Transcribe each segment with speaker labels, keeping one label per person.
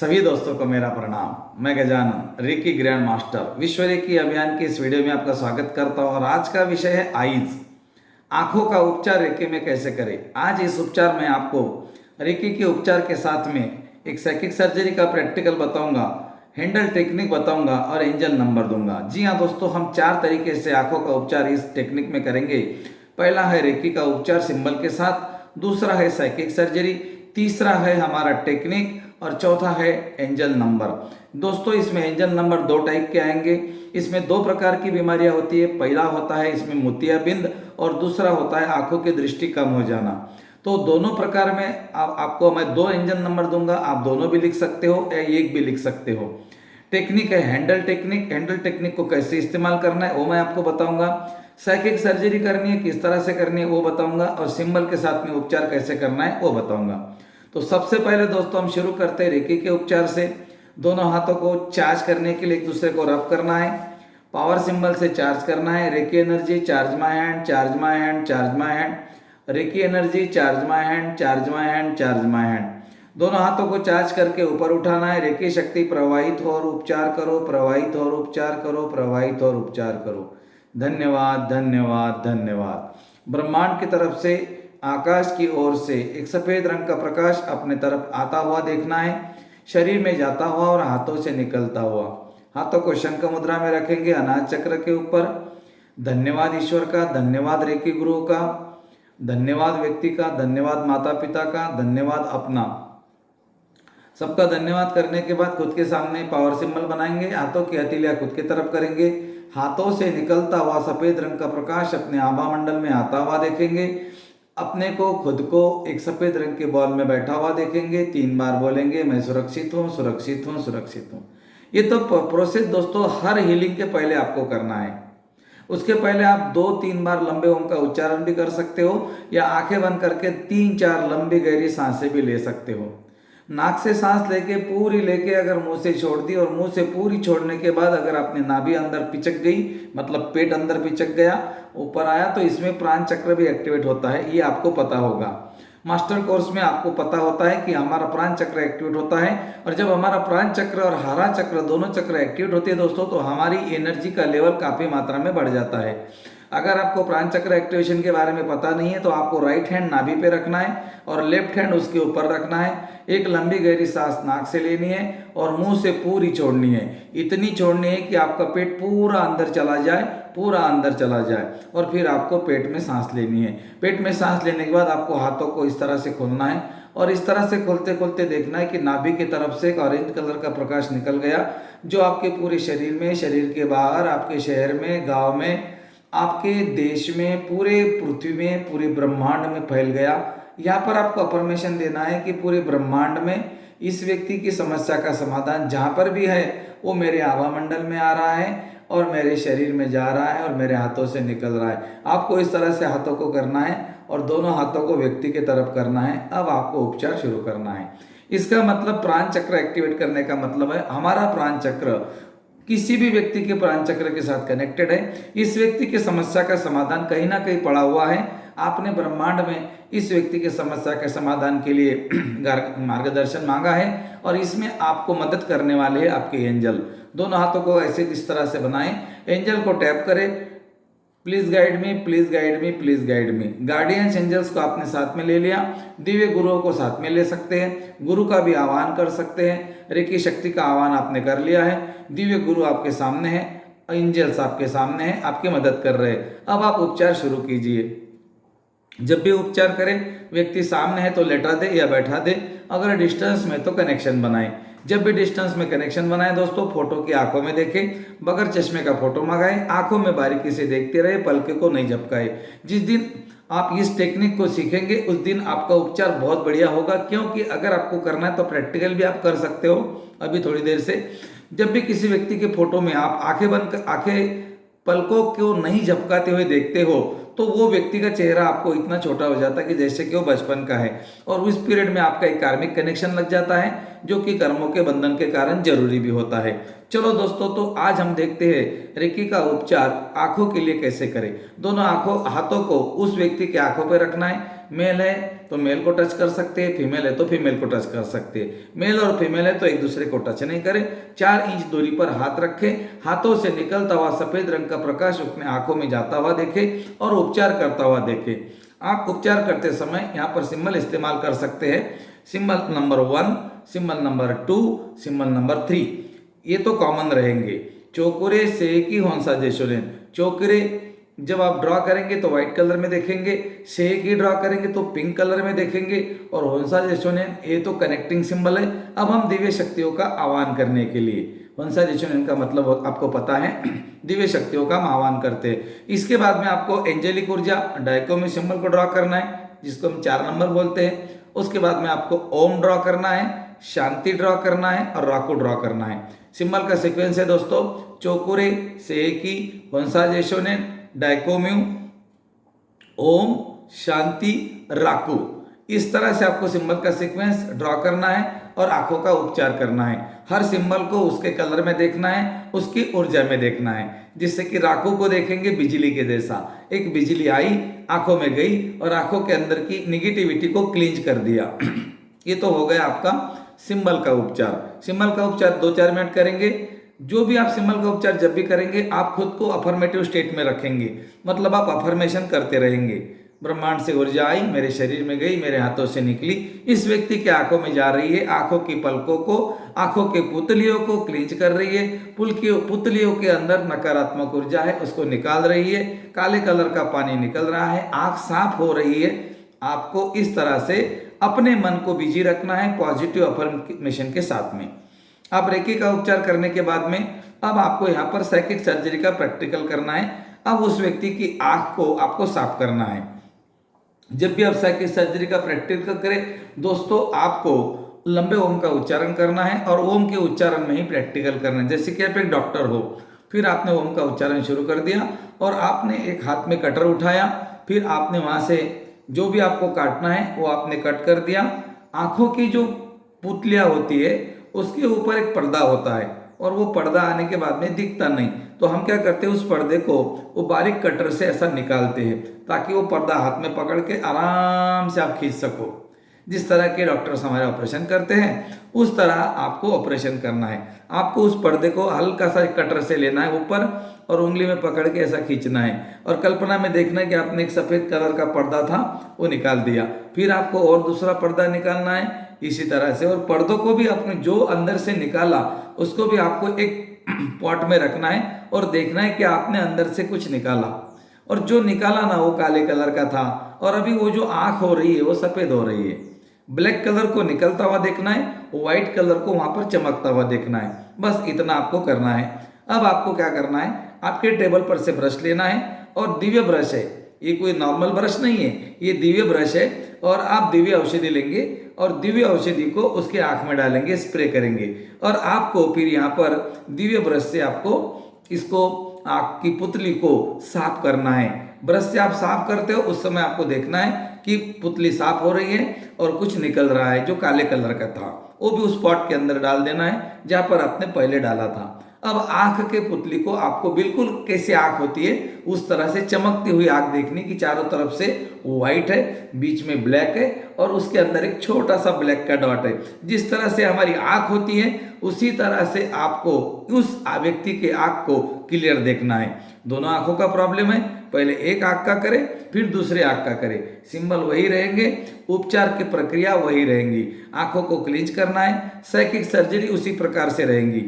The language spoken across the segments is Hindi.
Speaker 1: सभी दोस्तों को मेरा प्रणाम। मैं गजानन रेकी ग्रैंड मास्टर विश्व रेकी अभियान के इस वीडियो में आपका स्वागत करता हूं और आज का विषय है आईज, आंखों का उपचार रेकी में कैसे करें। आज इस उपचार में आपको रेकी के उपचार के साथ में एक साइकिक सर्जरी का प्रैक्टिकल बताऊंगा, हैंडल टेक्निक बताऊंगा और एंजल नंबर दूंगा। जी हाँ दोस्तों, हम 4 तरीके से आंखों का उपचार इस टेक्निक में करेंगे। पहला है रेकी का उपचार सिंबल के साथ, दूसरा है साइकिक सर्जरी, तीसरा है हमारा टेक्निक और चौथा है एंजल नंबर। दोस्तों इसमें एंजल नंबर 2 टाइप के आएंगे। इसमें 2 प्रकार की बीमारियां होती है। पहला होता है इसमें मोतियाबिंद और दूसरा होता है आंखों की दृष्टि कम हो जाना। तो दोनों प्रकार में आपको मैं 2 एंजल नंबर दूंगा, आप दोनों भी लिख सकते हो या एक भी लिख सकते हो। टेक्निक है हैंडल टेक्निक। हैंडल टेक्निक को कैसे इस्तेमाल करना है वो मैं आपको बताऊंगा। साइकिक सर्जरी करनी है किस तरह से करनी है वो बताऊंगा और सिंबल के साथ में उपचार कैसे करना है वो बताऊंगा। तो सबसे पहले दोस्तों हम शुरू करते हैं रेकी के उपचार से। दोनों हाथों को चार्ज करने के लिए एक दूसरे को रब करना है, पावर सिंबल से चार्ज करना है। Reiki energy charge my hand, charge my hand, charge my hand. Reiki energy charge my hand, charge my hand, charge my hand. दोनों हाथों को चार्ज करके ऊपर उठाना है। रेकी शक्ति प्रवाहित हो और उपचार करो, प्रवाहित और उपचार करो, प्रवाहित और उपचार करो। धन्यवाद धन्यवाद धन्यवाद। ब्रह्मांड की तरफ से, आकाश की ओर से एक सफेद रंग का प्रकाश अपने तरफ आता हुआ देखना है, शरीर में जाता हुआ और हाथों से निकलता हुआ। हाथों को शंख मुद्रा में रखेंगे अनाज चक्र के ऊपर। धन्यवाद ईश्वर का, धन्यवाद रेकी गुरु का, धन्यवाद व्यक्ति का, धन्यवाद माता पिता का, धन्यवाद अपना। सबका धन्यवाद करने के बाद खुद के सामने पावर सिंबल बनाएंगे। हाथों की हथेलियां खुद की तरफ करेंगे। हाथों से निकलता हुआ सफेद रंग का प्रकाश अपने आभा मंडल में आता हुआ देखेंगे। अपने को खुद को एक सफेद रंग के बॉल में बैठा हुआ देखेंगे। 3 बार बोलेंगे मैं सुरक्षित हूँ, सुरक्षित हूँ, सुरक्षित हूँ। ये तो प्रोसेस दोस्तों हर हीलिंग के पहले आपको करना है। उसके पहले आप 2-3 बार लंबे ओम का उच्चारण भी कर सकते हो या आंखें बंद करके 3-4 लंबी गहरी सांसें भी ले सकते हो। नाक से सांस लेके पूरी लेके अगर मुंह से छोड़ दी और मुंह से पूरी छोड़ने के बाद अगर आपने नाभि अंदर पिचक गई, मतलब पेट अंदर पिचक गया, ऊपर आया, तो इसमें प्राण चक्र भी एक्टिवेट होता है। ये आपको पता होगा। मास्टर कोर्स में आपको पता होता है कि हमारा प्राण चक्र एक्टिवेट होता है और जब हमारा प्राण चक्र और हरा चक्र दोनों चक्र एक्टिवेट होते हैं दोस्तों तो हमारी एनर्जी का लेवल काफ़ी मात्रा में बढ़ जाता है। अगर आपको प्राण चक्र एक्टिवेशन के बारे में पता नहीं है तो आपको राइट हैंड नाभि पे रखना है और लेफ्ट हैंड उसके ऊपर रखना है। एक लंबी गहरी सांस नाक से लेनी है और मुंह से पूरी छोड़नी है। इतनी छोड़नी है कि आपका पेट पूरा अंदर चला जाए, पूरा अंदर चला जाए और फिर आपको पेट में सांस लेनी है। पेट में सांस लेने के बाद आपको हाथों को इस तरह से खोलना है और इस तरह से खोलते खोलते देखना है कि नाभि की तरफ से एक ऑरेंज कलर का प्रकाश निकल गया जो आपके पूरे शरीर में, शरीर के बाहर, आपके शहर में, गाँव में, आपके देश में, पूरे पृथ्वी में, पूरे ब्रह्मांड में फैल गया। यहाँ पर आपको अफर्मेशन देना है कि पूरे ब्रह्मांड में इस व्यक्ति की समस्या का समाधान जहाँ पर भी है वो मेरे आभा मंडल में आ रहा है और मेरे शरीर में जा रहा है और मेरे हाथों से निकल रहा है। आपको इस तरह से हाथों को करना है और दोनों हाथों को व्यक्ति की तरफ करना है। अब आपको उपचार शुरू करना है। इसका मतलब प्राण चक्र एक्टिवेट करने का मतलब है हमारा प्राण चक्र किसी भी व्यक्ति के प्राण चक्र के साथ कनेक्टेड है। इस व्यक्ति की समस्या का समाधान कहीं ना कहीं पड़ा हुआ है। आपने ब्रह्मांड में इस व्यक्ति की समस्या के समाधान के लिए मार्गदर्शन मांगा है और इसमें आपको मदद करने वाले हैं आपके एंजल। दोनों हाथों को ऐसे इस तरह से बनाएं, एंजल को टैप करें, please guide me, please guide me, please guide me. Guardians angels को आपने साथ में ले लिया। दिव्य गुरुओं को साथ में ले सकते हैं, गुरु का भी आह्वान कर सकते हैं। रेकी शक्ति का आह्वान आपने कर लिया है। दिव्य गुरु आपके सामने है, एंजल्स आपके सामने हैं, आपकी मदद कर रहे हैं। अब आप उपचार शुरू कीजिए। जब भी उपचार करें व्यक्ति सामने है तो लेटा दे या बैठा दे, अगर डिस्टेंस में तो कनेक्शन बनाए। जब भी डिस्टेंस में कनेक्शन बनाए दोस्तों फोटो की आंखों में देखें, बगैर चश्मे का फोटो मंगाए, आंखों में बारीकी से देखते रहे, पलके को नहीं झपकाए। जिस दिन आप इस टेक्निक को सीखेंगे उस दिन आपका उपचार बहुत बढ़िया होगा, क्योंकि अगर आपको करना है तो प्रैक्टिकल भी आप कर सकते हो अभी थोड़ी देर से। जब भी किसी व्यक्ति के फोटो में आप आंखें पलकों को नहीं झपकाते हुए देखते हो तो वो व्यक्ति का चेहरा आपको इतना छोटा हो जाता है कि जैसे कि वो बचपन का है और उस पीरियड में आपका एक कार्मिक कनेक्शन लग जाता है जो कि कर्मों के बंधन के कारण जरूरी भी होता है। चलो दोस्तों, तो आज हम देखते हैं रेकी का उपचार आंखों के लिए कैसे करें। दोनों हाथों को उस व्यक्ति के आंखों पर रखना है। मेल है तो मेल को टच कर सकते हैं, फीमेल है तो फीमेल को टच कर सकते हैं। मेल और फीमेल है तो एक दूसरे को टच नहीं करें। 4 इंच दूरी पर हाथ रखें। हाथों से निकलता हुआ सफेद रंग का प्रकाश अपने आंखों में जाता हुआ देखें और उपचार करता हुआ देखें। आप उपचार करते समय यहाँ पर सिंबल इस्तेमाल कर सकते हैं। Symbol number 1, symbol number 2, symbol number 3, ये तो कॉमन रहेंगे। चोकुरे सेकी होंसा जेशोरेन, चोकुरे जब आप ड्रॉ करेंगे तो व्हाइट कलर में देखेंगे, सेकी ड्रॉ करेंगे तो पिंक कलर में देखेंगे, और होंसा जेशोरेन ये तो कनेक्टिंग सिंबल है। अब हम दिव्य शक्तियों का आह्वान करने के लिए, होंसा जेशोरेन का मतलब आपको पता है, दिव्य शक्तियों का हम आह्वान करते हैं। इसके बाद में आपको एंजेलिक ऊर्जा डायकोमी सिंबल को ड्रॉ करना है, जिसको हम 4 नंबर बोलते हैं। उसके बाद में आपको ओम ड्रॉ करना है, शांति ड्रॉ करना है और राकू ड्रॉ करना है। सिंबल का सीक्वेंस है दोस्तों, चोकुरे सेकी होंसा जेशोरेन डायकोम्यू ओम शांति राकू। इस तरह से आपको सिंबल का सीक्वेंस ड्रॉ करना है और आंखों का उपचार करना है। हर सिंबल को उसके कलर में देखना है, उसकी ऊर्जा में देखना है, जिससे कि राकू को देखेंगे बिजली के जैसा, एक बिजली आई आंखों में गई और आंखों के अंदर की निगेटिविटी को क्लींज कर दिया। ये तो हो गया आपका सिंबल का उपचार। सिंबल का उपचार 2-4 मिनट करेंगे। जो भी आप सिंबल का उपचार जब भी करेंगे, आप खुद को अफर्मेटिव स्टेट में रखेंगे, मतलब आप अफर्मेशन करते रहेंगे। ब्रह्मांड से ऊर्जा आई, मेरे शरीर में गई, मेरे हाथों से निकली, इस व्यक्ति के आंखों में जा रही है, आंखों की पलकों को, आंखों के पुतलियों को क्लींच कर रही है, पुतलियों के अंदर नकारात्मक ऊर्जा है उसको निकाल रही है, काले कलर का पानी निकल रहा है, आंख साफ हो रही है। आपको इस तरह से अपने मन को बिजी रखना है पॉजिटिव अफर्मेशन के साथ में। अब रेकी का उपचार करने के बाद में अब आपको यहाँ पर साइकिक सर्जरी का प्रैक्टिकल करना है। अब उस व्यक्ति की आंख को आपको साफ करना है। जब भी आप साइकिक सर्जरी का प्रैक्टिकल करें दोस्तों, आपको लंबे ओम का उच्चारण करना है और ओम के उच्चारण में ही प्रैक्टिकल करना है। जैसे कि आप एक डॉक्टर हो, फिर आपने ओम का उच्चारण शुरू कर दिया और आपने एक हाथ में कटर उठाया, फिर आपने वहां से जो भी आपको काटना है वो आपने कट कर दिया। आंखों की जो पुतलियां होती है उसके ऊपर एक पर्दा होता है और वो पर्दा आने के बाद में दिखता नहीं, तो हम क्या करते हैं, उस पर्दे को वो बारीक कटर से ऐसा निकालते हैं ताकि वो पर्दा हाथ में पकड़ के आराम से आप खींच सको। जिस तरह के डॉक्टर्स हमारे ऑपरेशन करते हैं उस तरह आपको ऑपरेशन करना है। आपको उस पर्दे को हल्का सा कटर से लेना है ऊपर और उंगली में पकड़ के ऐसा खींचना है और कल्पना में देखना है कि आपने एक सफेद कलर का पर्दा था वो निकाल दिया। फिर आपको और दूसरा पर्दा निकालना है इसी तरह से, और पर्दों को भी आपने जो अंदर से निकाला उसको भी आपको एक पॉट में रखना है और देखना है कि आपने अंदर से कुछ निकाला, और जो निकाला ना वो काले कलर का था और अभी वो जो आंख हो रही है वो सफेद हो रही है। ब्लैक कलर को निकलता हुआ देखना है, व्हाइट कलर को वहां पर चमकता हुआ देखना है। बस इतना आपको करना है। अब आपको क्या करना है, आपके टेबल पर से ब्रश लेना है और दिव्य ब्रश है, ये कोई नॉर्मल ब्रश नहीं है, ये दिव्य ब्रश है, और आप दिव्य औषधि लेंगे और दिव्य औषधि को उसके आंख में डालेंगे, स्प्रे करेंगे, और आपको फिर यहाँ पर दिव्य ब्रश से आपको इसको आंख की पुतली को साफ करना है। ब्रश से आप साफ करते हो उस समय आपको देखना है कि पुतली साफ हो रही है और कुछ निकल रहा है जो काले कलर का था, वो भी उस पॉट के अंदर डाल देना है जहां पर आपने पहले डाला था। अब आंख के पुतली को आपको बिल्कुल कैसे आंख होती है उस तरह से चमकती हुई आंख देखनी कि चारों तरफ से व्हाइट है, बीच में ब्लैक है और उसके अंदर एक छोटा सा ब्लैक का डॉट है। जिस तरह से हमारी आंख होती है उसी तरह से आपको उस व्यक्ति के आंख को क्लियर देखना है। दोनों आंखों का प्रॉब्लम है, पहले एक आंख का करें फिर दूसरे आंख का करें, सिंबल वही रहेंगे, उपचार की प्रक्रिया वही रहेंगी। आंखों को क्लींच करना है, साइकिक सर्जरी उसी प्रकार से रहेंगी।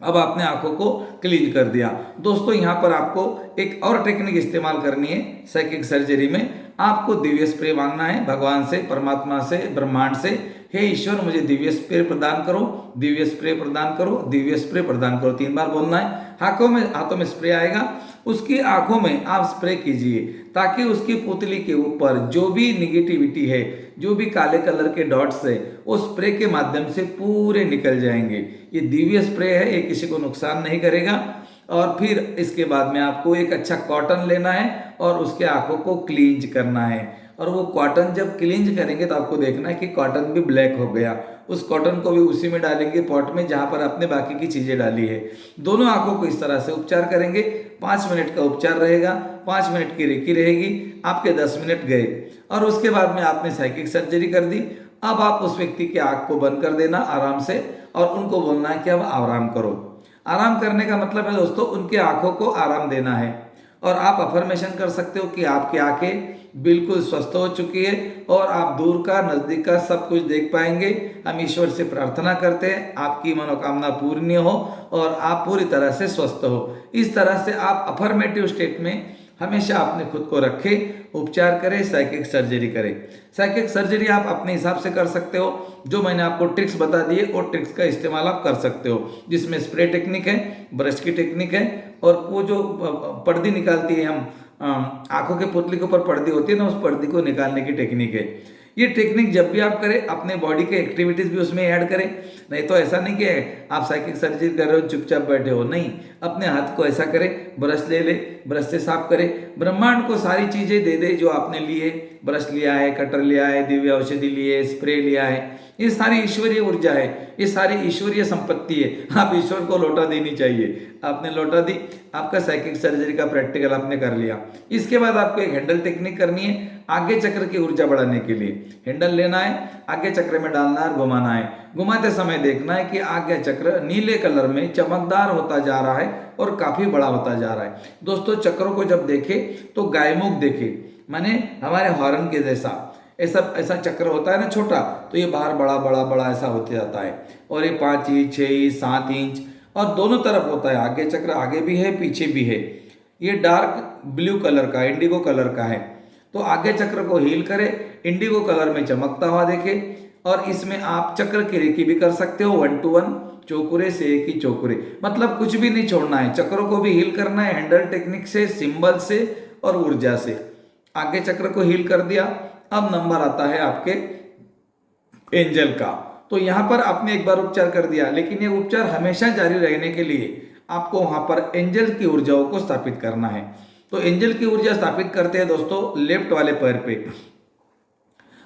Speaker 1: अब आपने आंखों को क्लीन कर दिया। दोस्तों यहाँ पर आपको एक और टेक्निक इस्तेमाल करनी है साइकिक सर्जरी में। आपको दिव्य स्प्रे मांगना है भगवान से, परमात्मा से, ब्रह्मांड से, हे ईश्वर मुझे दिव्य स्प्रे प्रदान करो, दिव्य स्प्रे प्रदान करो, दिव्य स्प्रे प्रदान करो, 3 बार बोलना है। हाथों में स्प्रे आएगा, उसकी आंखों में आप स्प्रे कीजिए ताकि उसकी पुतली के ऊपर जो भी निगेटिविटी है, जो भी काले कलर के डॉट्स है, वो स्प्रे के माध्यम से पूरे निकल जाएंगे। ये दिव्य स्प्रे है, ये किसी को नुकसान नहीं करेगा। और फिर इसके बाद में आपको एक अच्छा कॉटन लेना है और उसके आंखों को क्लींज करना है, और वो कॉटन जब क्लींज करेंगे तो आपको देखना है कि कॉटन भी ब्लैक हो गया उस कॉटन को भी उसी में डालेंगे पॉट में जहाँ पर आपने बाकी की चीज़ें डाली है। दोनों आंखों को इस तरह से उपचार करेंगे। 5 मिनट का उपचार रहेगा, 5 मिनट की रेकी रहेगी, आपके 10 मिनट गए और उसके बाद में आपने साइकिक सर्जरी कर दी। अब आप उस व्यक्ति की आंख को बंद कर देना आराम से और उनको बोलना है कि अब आराम करो। आराम करने का मतलब है दोस्तों उनके आंखों को आराम देना है और आप अफर्मेशन कर सकते हो कि आपकी आंखें बिल्कुल स्वस्थ हो चुकी है और आप दूर का नजदीक का सब कुछ देख पाएंगे। हम ईश्वर से प्रार्थना करते हैं आपकी मनोकामना पूर्ण हो और आप पूरी तरह से स्वस्थ हो। इस तरह से आप अफर्मेटिव स्टेट में हमेशा अपने खुद को रखें, उपचार करें, साइकिक सर्जरी करें। साइकिक सर्जरी आप अपने हिसाब से कर सकते हो। जो मैंने आपको ट्रिक्स बता दिए वो ट्रिक्स का इस्तेमाल आप कर सकते हो, जिसमें स्प्रे टेक्निक है, ब्रश की टेक्निक है और वो जो पर्दी निकालती है हम आंखों के पुतली के ऊपर पर्दी होती है ना, उस पर्दी को निकालने की टेक्निक है। ये टेक्निक जब भी आप करें अपने बॉडी के एक्टिविटीज भी उसमें ऐड करें। नहीं तो ऐसा नहीं कि आप साइकिक सर्जरी कर रहे हो चुपचाप बैठे हो, नहीं, अपने हाथ को ऐसा करें, ब्रश ले ले, ब्रश से साफ करें, ब्रह्मांड को सारी चीजें दे दे जो आपने ली है। ब्रश लिया है, कटर लिया है, दिव्य औषधि ली है, स्प्रे लिया है, ये सारी ईश्वरीय ऊर्जा है, ये सारी ईश्वरीय संपत्ति है। आप ईश्वर को लौटा देनी चाहिए। आपने लौटा दी, आपका साइकिक सर्जरी का प्रैक्टिकल आपने कर लिया। इसके बाद आपको एक हैंडल टेक्निक करनी है आगे चक्र की ऊर्जा बढ़ाने के लिए। हैंडल लेना है, आगे चक्र में डालना है और घुमाना है। घुमाते समय देखना है कि आगे चक्र नीले कलर में चमकदार होता जा रहा है और काफी बड़ा होता जा रहा है। दोस्तों चक्रों को जब देखे तो गायमुख देखे, माने हमारे हॉर्न के जैसा ऐसा ऐसा चक्र होता है ना छोटा, तो ये बाहर बड़ा बड़ा बड़ा ऐसा होते जाता है और ये 5 इंच 6 इंच 7 इंच और दोनों तरफ होता है। आगे चक्र आगे भी है पीछे भी है। ये डार्क ब्लू कलर का इंडिगो कलर का है। तो आगे चक्र को हील करें, इंडिगो कलर में चमकता हुआ देखे और इसमें आप चक्र की रेकी भी कर सकते हो 1 to 1, चौकुरे से एक ही चौकुरे, मतलब कुछ भी नहीं छोड़ना है। चक्रों को भी हील करना है हैंडल टेक्निक से, सिंबल से और ऊर्जा से। आगे चक्र को हील कर दिया। अब नंबर आता है आपके एंजल का। तो यहां पर आपने एक बार उपचार कर दिया, लेकिन ये उपचार हमेशा जारी रहने के लिए आपको वहां पर एंजल की ऊर्जाओं को स्थापित करना है। तो एंजल की ऊर्जा स्थापित करते हैं दोस्तों लेफ्ट वाले पैर पे।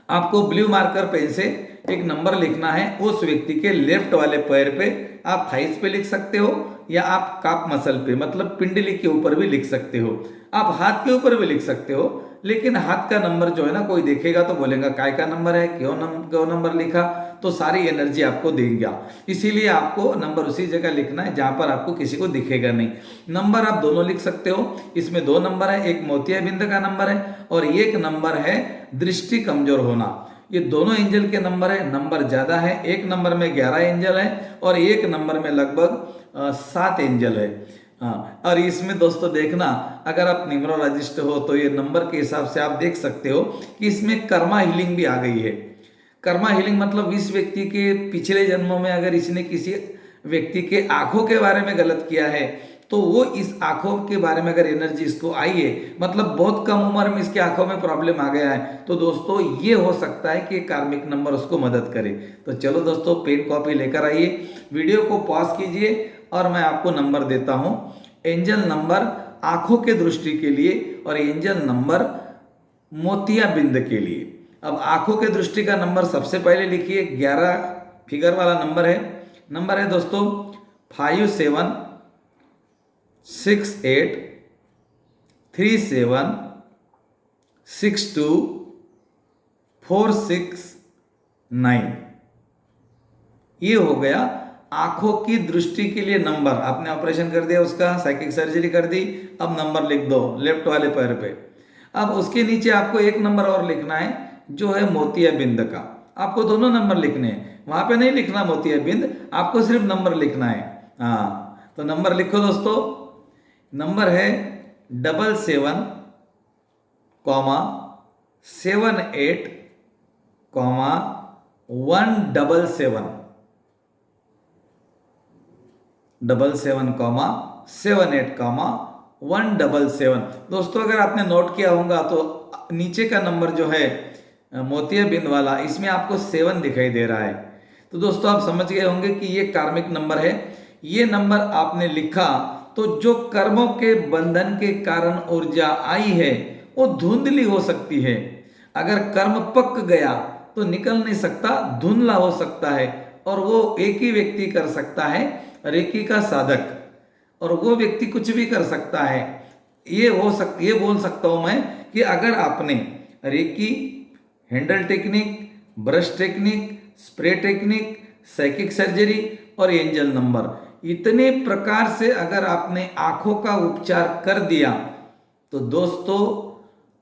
Speaker 1: आपको ब्लू मार्कर पेन से एक नंबर लिखना है उस व्यक्ति के लेफ्ट वाले पैर पे। आप थाइस पे लिख सकते हो या आप काप मसल पे, मतलब पिंडली के ऊपर भी लिख सकते हो। आप हाथ के ऊपर भी लिख सकते हो, लेकिन हाथ का नंबर जो है ना कोई देखेगा तो बोलेगा काय का नंबर है, क्यों नंबर लिखा, तो सारी एनर्जी आपको देंगे। इसीलिए आपको नंबर उसी जगह लिखना है जहां पर आपको किसी को दिखेगा नहीं। नंबर आप दोनों लिख सकते हो। इसमें 2 नंबर है, एक मोतिया बिंद का नंबर है और एक नंबर है दृष्टि कमजोर होना। ये दोनों एंजल के नंबर है। नंबर ज्यादा है, एक नंबर में 11 एंजल है और एक नंबर में लगभग 7 एंजल है। हाँ, और इसमें दोस्तों देखना अगर आप न्यूमरोलॉजिस्ट हो तो ये नंबर के हिसाब से आप देख सकते हो कि इसमें कर्मा हीलिंग भी आ गई है। कर्मा हीलिंग मतलब इस व्यक्ति के पिछले जन्मों में अगर इसने किसी व्यक्ति के आंखों के बारे में गलत किया है तो वो इस आंखों के बारे में अगर एनर्जी इसको आई है, मतलब बहुत कम उम्र में इसकी आंखों में प्रॉब्लम आ गया है, तो दोस्तों ये हो सकता है कि कार्मिक नंबर उसको मदद करे। तो चलो दोस्तों पेन कॉपी लेकर आइए, वीडियो को पॉज कीजिए और मैं आपको नंबर देता हूं। एंजल नंबर आंखों के दृष्टि के लिए और एंजल नंबर मोतिया बिंद के लिए। अब आंखों के दृष्टि का नंबर सबसे पहले लिखिए, 11 फिगर वाला नंबर है। नंबर है दोस्तों 576837624669। ये हो गया आंखों की दृष्टि के लिए नंबर। आपने ऑपरेशन कर दिया उसका, साइकिक सर्जरी कर दी, अब नंबर लिख दो लेफ्ट वाले पैर पे। अब उसके नीचे आपको एक नंबर और लिखना है जो है मोतिया बिंद का। आपको दोनों नंबर लिखने हैं, वहां पे नहीं लिखना मोतिया बिंद, आपको सिर्फ नंबर लिखना है। हाँ, तो नंबर लिखो दोस्तों। नंबर है 7778,177 77,78,177। दोस्तों अगर आपने नोट किया होगा तो नीचे का नंबर जो है मोतिया बिंद वाला, इसमें आपको 7 दिखाई दे रहा है। तो दोस्तों आप समझ गए होंगे कि ये कार्मिक नंबर है। ये नंबर आपने लिखा तो जो कर्मों के बंधन के कारण ऊर्जा आई है वो धुंधली हो सकती है। अगर कर्म पक गया तो निकल नहीं सकता, धुंधला हो सकता है, और वो एक ही व्यक्ति कर सकता है रेकी का साधक, और वो व्यक्ति कुछ भी कर सकता है। ये बोल सकता हूं मैं कि अगर आपने reiki, handle technique, brush technique, spray technique, psychic surgery और एंजल नंबर, इतने प्रकार से अगर आपने आंखों का उपचार कर दिया तो दोस्तों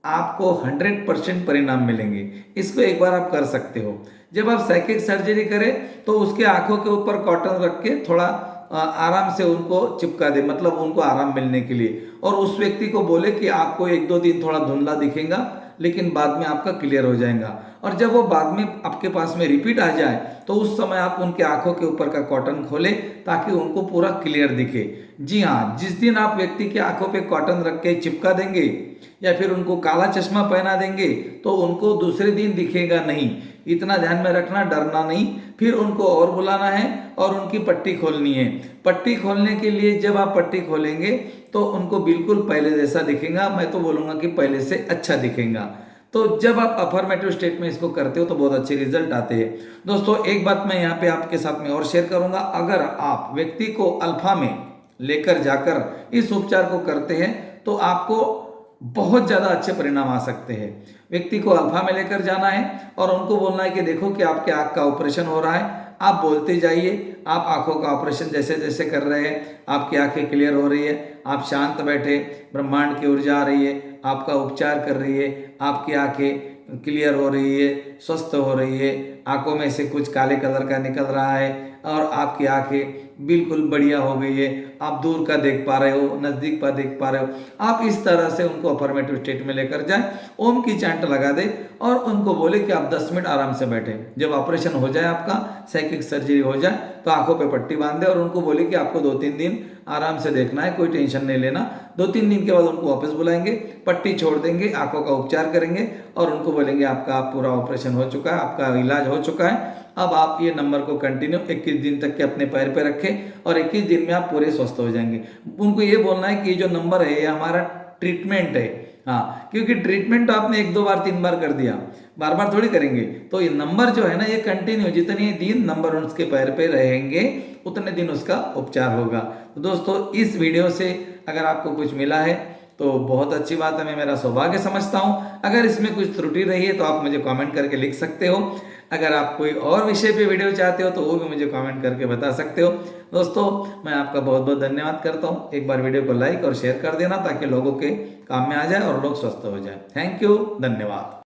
Speaker 1: आपको 100% परिणाम मिलेंगे। इसको एक बार आप कर सकते हो। जब आप साइकिक सर्जरी करें तो उसके आंखों के ऊपर कॉटन रख के थोड़ा आराम से उनको चिपका दे, मतलब उनको आराम मिलने के लिए, और उस व्यक्ति को बोले कि आपको 1-2 दिन थोड़ा धुंधला दिखेगा लेकिन बाद में आपका क्लियर हो जाएगा। और जब वो बाद में आपके पास में रिपीट आ जाए तो उस समय आप उनके आंखों के ऊपर का कॉटन खोले ताकि उनको पूरा क्लियर दिखे। जी हाँ, जिस दिन आप व्यक्ति के आंखों पे कॉटन रख के चिपका देंगे या फिर उनको काला चश्मा पहना देंगे तो उनको दूसरे दिन दिखेगा नहीं। इतना ध्यान में रखना, डरना नहीं। फिर उनको और बुलाना है और उनकी पट्टी खोलनी है। पट्टी खोलने के लिए जब आप पट्टी खोलेंगे तो उनको बिल्कुल पहले जैसा दिखेगा, मैं तो बोलूँगा कि पहले से अच्छा दिखेगा। तो जब आप अफर्मेटिव स्टेट में इसको करते हो तो बहुत अच्छे रिजल्ट आते हैं। दोस्तों एक बात मैं यहाँ पे आपके साथ में और शेयर करूँगा, अगर आप व्यक्ति को अल्फा में लेकर जाकर इस उपचार को करते हैं तो आपको बहुत ज़्यादा अच्छे परिणाम आ सकते हैं। व्यक्ति को अल्फा में लेकर जाना है और उनको बोलना है कि देखो कि आपके आँख का ऑपरेशन हो रहा है, आप बोलते जाइए, आप आंखों का ऑपरेशन जैसे जैसे कर रहे हैं आपकी आंखें क्लियर हो रही है, आप शांत बैठे, ब्रह्मांड की ऊर्जा आ रही है, आपका उपचार कर रही है, आपकी आंखें क्लियर हो रही है, स्वस्थ हो रही है, आंखों में से कुछ काले कलर का निकल रहा है और आपकी आंखें बिल्कुल बढ़िया हो गई है, आप दूर का देख पा रहे हो, नज़दीक का देख पा रहे हो। आप इस तरह से उनको अफर्मेटिव स्टेट में लेकर जाएं, ओम की चैंट लगा दे और उनको बोले कि आप 10 मिनट आराम से बैठे। जब ऑपरेशन हो जाए, आपका साइकिक सर्जरी हो जाए तो आंखों पे पट्टी बांध दे और उनको बोले कि आपको 2-3 दिन आराम से देखना है, कोई टेंशन नहीं लेना। 2-3 दिन के बाद उनको वापस बुलाएंगे, पट्टी छोड़ देंगे, आंखों का उपचार करेंगे और उनको बोलेंगे आपका पूरा ऑपरेशन हो चुका है, आपका इलाज हो चुका है, अब आप ये नंबर को कंटिन्यू 21 दिन तक के अपने पैर पे रखें और 21 दिन में आप पूरे स्वस्थ हो जाएंगे। उनको ये बोलना है कि ये जो नंबर है ये हमारा ट्रीटमेंट है। हाँ, क्योंकि ट्रीटमेंट तो आपने 1-2 बार 3 बार कर दिया, बार बार थोड़ी करेंगे। तो ये नंबर जो है ना, ये कंटिन्यू जितने दिन नंबर उसके पैर पे रहेंगे उतने दिन उसका उपचार होगा। तो दोस्तों इस वीडियो से अगर आपको कुछ मिला है तो बहुत अच्छी बात है, मैं मेरा सौभाग्य समझता हूँ। अगर इसमें कुछ त्रुटि रही है तो आप मुझे कमेंट करके लिख सकते हो। अगर आप कोई और विषय पे वीडियो चाहते हो तो वो भी मुझे कमेंट करके बता सकते हो। दोस्तों मैं आपका बहुत बहुत धन्यवाद करता हूँ। एक बार वीडियो को लाइक और शेयर कर देना ताकि लोगों के काम में आ जाए और लोग स्वस्थ हो जाए। थैंक यू, धन्यवाद।